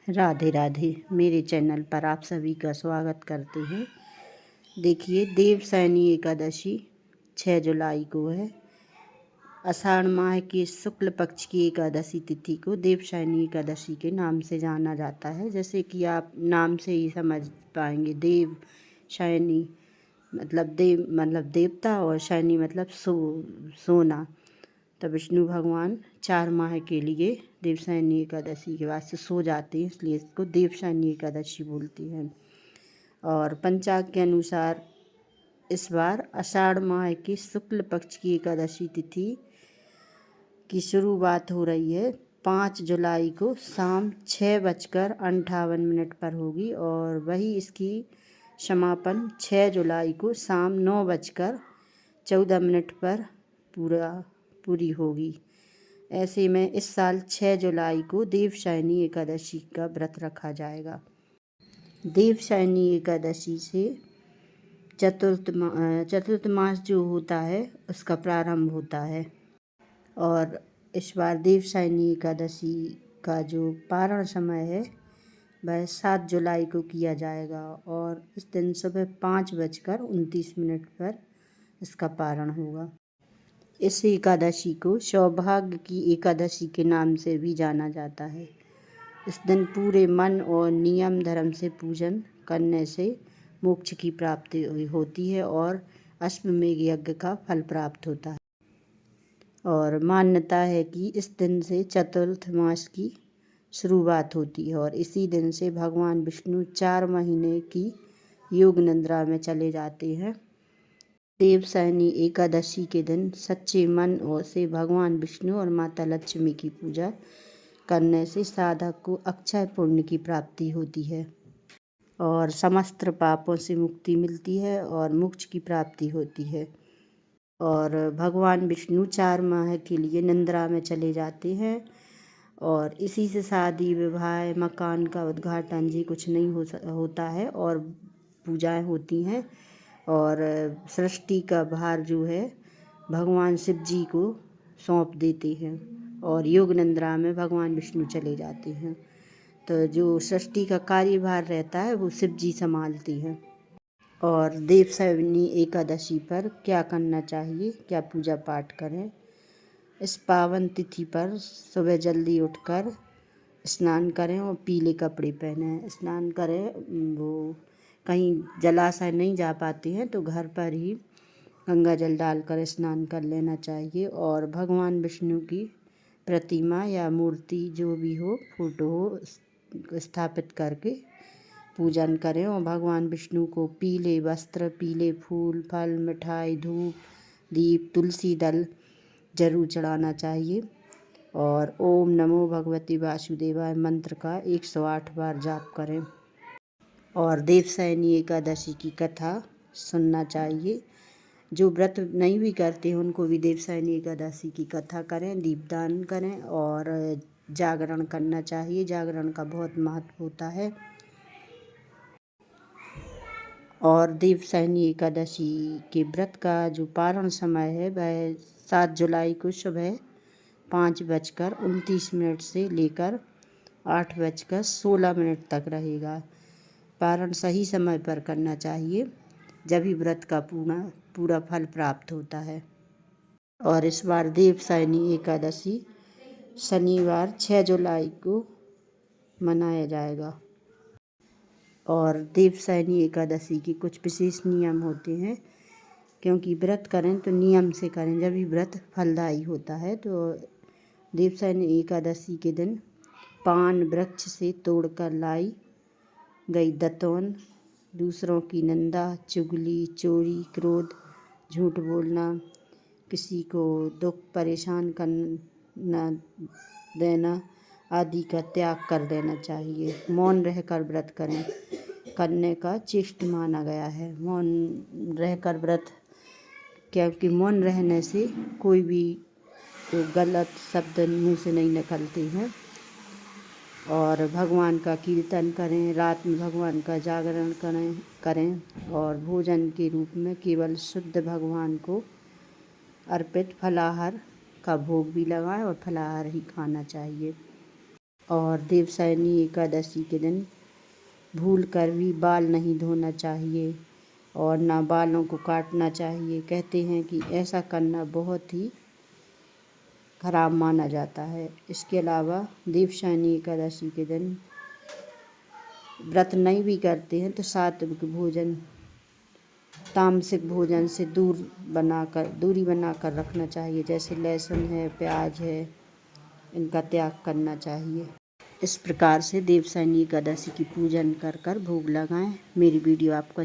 राधे राधे। मेरे चैनल पर आप सभी का स्वागत करते हैं। देखिए, देवशयनी एकादशी 6 जुलाई को है। आषाढ़ माह के शुक्ल पक्ष की एकादशी तिथि को देवशयनी एकादशी के नाम से जाना जाता है। जैसे कि आप नाम से ही समझ पाएंगे, देवशयनी मतलब देवता, और शयनी मतलब सोना। तो विष्णु भगवान 4 माह के लिए देवशयनी एकादशी के वास्ते सो जाते हैं, इसलिए इसको देवशयनी एकादशी बोलती हैं। और पंचांग के अनुसार इस बार आषाढ़ माह की शुक्ल पक्ष की एकादशी तिथि की शुरुआत हो रही है 5 जुलाई को शाम 6:58 पर होगी, और वही इसकी समापन 6 जुलाई को शाम 9:14 पर पूरी होगी। ऐसे में इस साल 6 जुलाई को देवशयनी एकादशी का व्रत रखा जाएगा। देवशयनी एकादशी से चतुर्थ मास जो होता है उसका प्रारंभ होता है। और इस बार देवशयनी एकादशी का जो पारण समय है वह 7 जुलाई को किया जाएगा, और इस दिन सुबह 5:29 पर इसका पारण होगा। इस एकादशी को सौभाग्य की एकादशी के नाम से भी जाना जाता है। इस दिन पूरे मन और नियम धर्म से पूजन करने से मोक्ष की प्राप्ति होती है और अश्वमेध यज्ञ का फल प्राप्त होता है। और मान्यता है कि इस दिन से चतुर्थ मास की शुरुआत होती है, और इसी दिन से भगवान विष्णु 4 महीने की योग निद्रा में चले जाते हैं। देवशयनी एकादशी के दिन सच्चे मन और से भगवान विष्णु और माता लक्ष्मी की पूजा करने से साधक को अक्षय पुण्य की प्राप्ति होती है, और समस्त पापों से मुक्ति मिलती है और मोक्ष की प्राप्ति होती है। और भगवान विष्णु 4 माह के लिए निद्रा में चले जाते हैं, और इसी से शादी विवाह मकान का उद्घाटन जी कुछ नहीं होता है, और पूजाएं होती हैं। और सृष्टि का भार जो है भगवान शिव जी को सौंप देते हैं, और योग निद्रा में भगवान विष्णु चले जाते हैं। तो जो सृष्टि का कार्यभार रहता है वो शिव जी संभालती हैं। और देवशयनी एकादशी पर क्या करना चाहिए, क्या पूजा पाठ करें। इस पावन तिथि पर सुबह जल्दी उठकर स्नान करें और पीले कपड़े पहनें। स्नान करें, वो कहीं जलाशय नहीं जा पाते हैं तो घर पर ही गंगा जल डालकर स्नान कर लेना चाहिए। और भगवान विष्णु की प्रतिमा या मूर्ति जो भी हो, फोटो हो, स्थापित करके पूजन करें। और भगवान विष्णु को पीले वस्त्र, पीले फूल, फल, मिठाई, धूप, दीप, तुलसी दल जरूर चढ़ाना चाहिए। और ओम नमो भगवते वासुदेवाय मंत्र का 108 बार जाप करें। और देवशयनी एकादशी की कथा सुनना चाहिए। जो व्रत नहीं भी करते हैं उनको भी देवशयनी एकादशी की कथा करें, दीपदान करें, और जागरण करना चाहिए। जागरण का बहुत महत्व होता है। और देवशयनी एकादशी के व्रत का जो पारण समय है वह 7 जुलाई को सुबह 5:29 से लेकर 8:16 तक रहेगा। पारण सही समय पर करना चाहिए, जब ही व्रत का पूरा फल प्राप्त होता है। और इस बार देवशयनी एकादशी शनिवार 6 जुलाई को मनाया जाएगा। और देवशयनी एकादशी के कुछ विशेष नियम होते हैं, क्योंकि व्रत करें तो नियम से करें, जब भी व्रत फलदायी होता है। तो देवशयनी एकादशी के दिन पान वृक्ष से तोड़कर लाई गई दतौन, दूसरों की निंदा, चुगली, चोरी, क्रोध, झूठ बोलना, किसी को दुख परेशान करना देना आदि का त्याग कर देना चाहिए। मौन रहकर व्रत करने का श्रेष्ठ माना गया है। मौन रहकर व्रत, क्योंकि मौन रहने से कोई भी गलत शब्द मुँह से नहीं निकलते हैं। और भगवान का कीर्तन करें, रात में भगवान का जागरण करें, और भोजन के रूप में केवल शुद्ध भगवान को अर्पित फलाहार का भोग भी लगाएं, और फलाहार ही खाना चाहिए। और देवशयनी एकादशी के दिन भूल कर भी बाल नहीं धोना चाहिए और ना बालों को काटना चाहिए। कहते हैं कि ऐसा करना बहुत ही खराब माना जाता है। इसके अलावा देवशयनी एकादशी के दिन व्रत नहीं भी करते हैं तो सात्विक भोजन, तामसिक भोजन से दूरी बनाकर रखना चाहिए। जैसे लहसुन है, प्याज है, इनका त्याग करना चाहिए। इस प्रकार से देवशयनी एकादशी की पूजन कर भोग लगाएं। मेरी वीडियो आपको